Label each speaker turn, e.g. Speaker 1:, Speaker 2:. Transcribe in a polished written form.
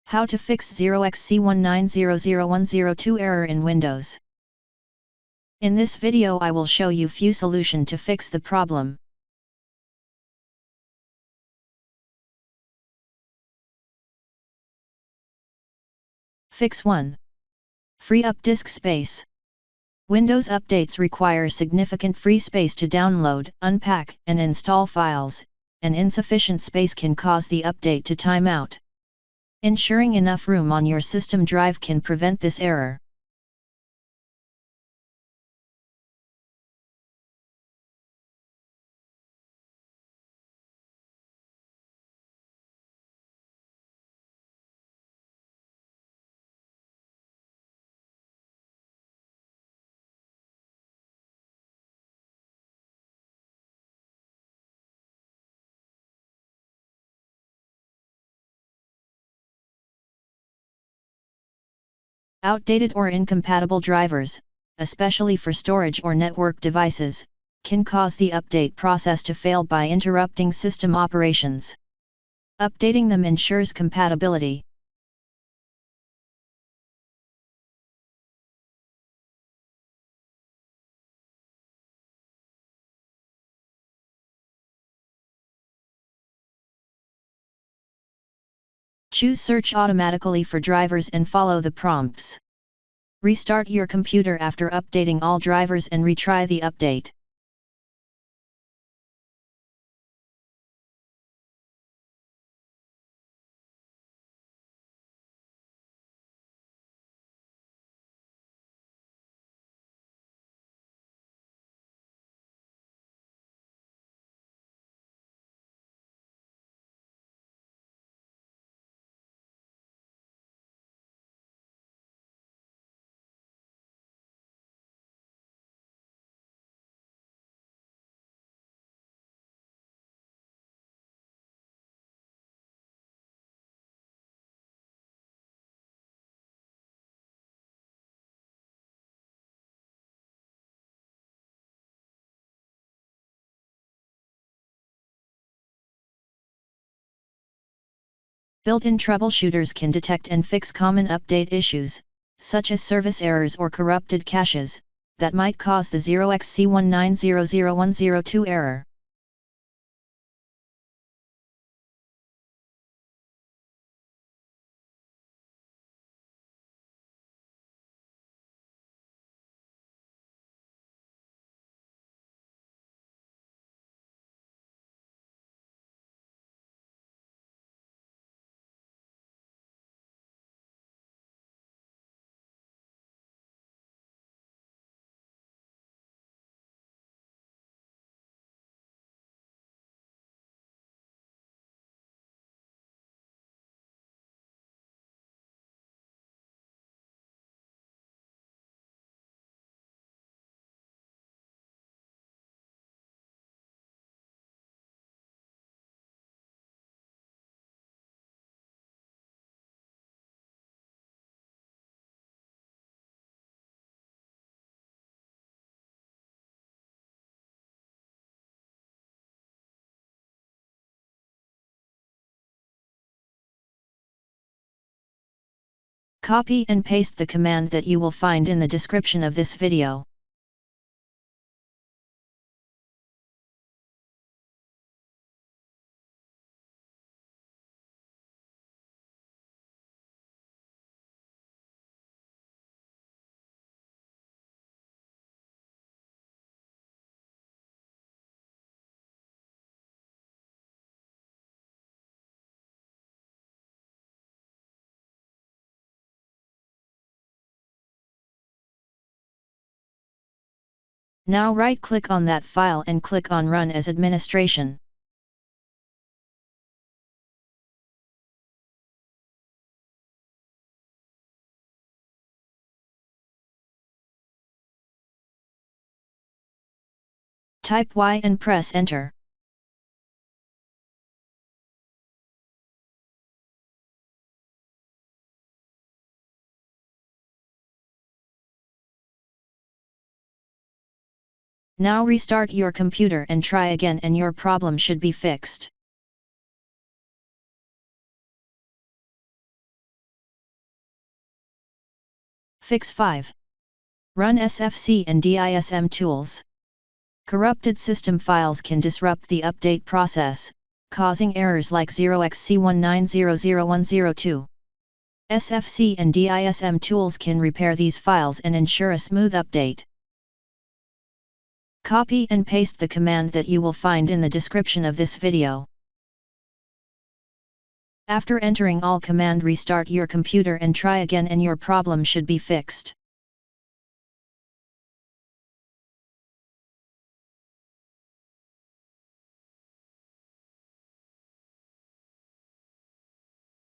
Speaker 1: How to fix 0xc1900102 error in Windows. In this video I will show you few solution to fix the problem. Fix 1. Free up disk space. Windows updates require significant free space to download, unpack, and install files, and insufficient space can cause the update to time out. Ensuring enough room on your system drive can prevent this error. Outdated or incompatible drivers, especially for storage or network devices, can cause the update process to fail by interrupting system operations. Updating them ensures compatibility. Choose Search automatically for drivers and follow the prompts. Restart your computer after updating all drivers and retry the update. Built-in troubleshooters can detect and fix common update issues, such as service errors or corrupted caches, that might cause the 0xc1900102 error. Copy and paste the command that you will find in the description of this video. Now right-click on that file and click on Run as Administration. Type Y and press Enter. Now restart your computer and try again and your problem should be fixed. Fix 5. Run sfc and dism tools. Corrupted system files can disrupt the update process, causing errors like 0xc1900102. SFC and DISM tools can repair these files and ensure a smooth update. Copy and paste the command that you will find in the description of this video. After entering all command, restart your computer and try again, and your problem should be fixed.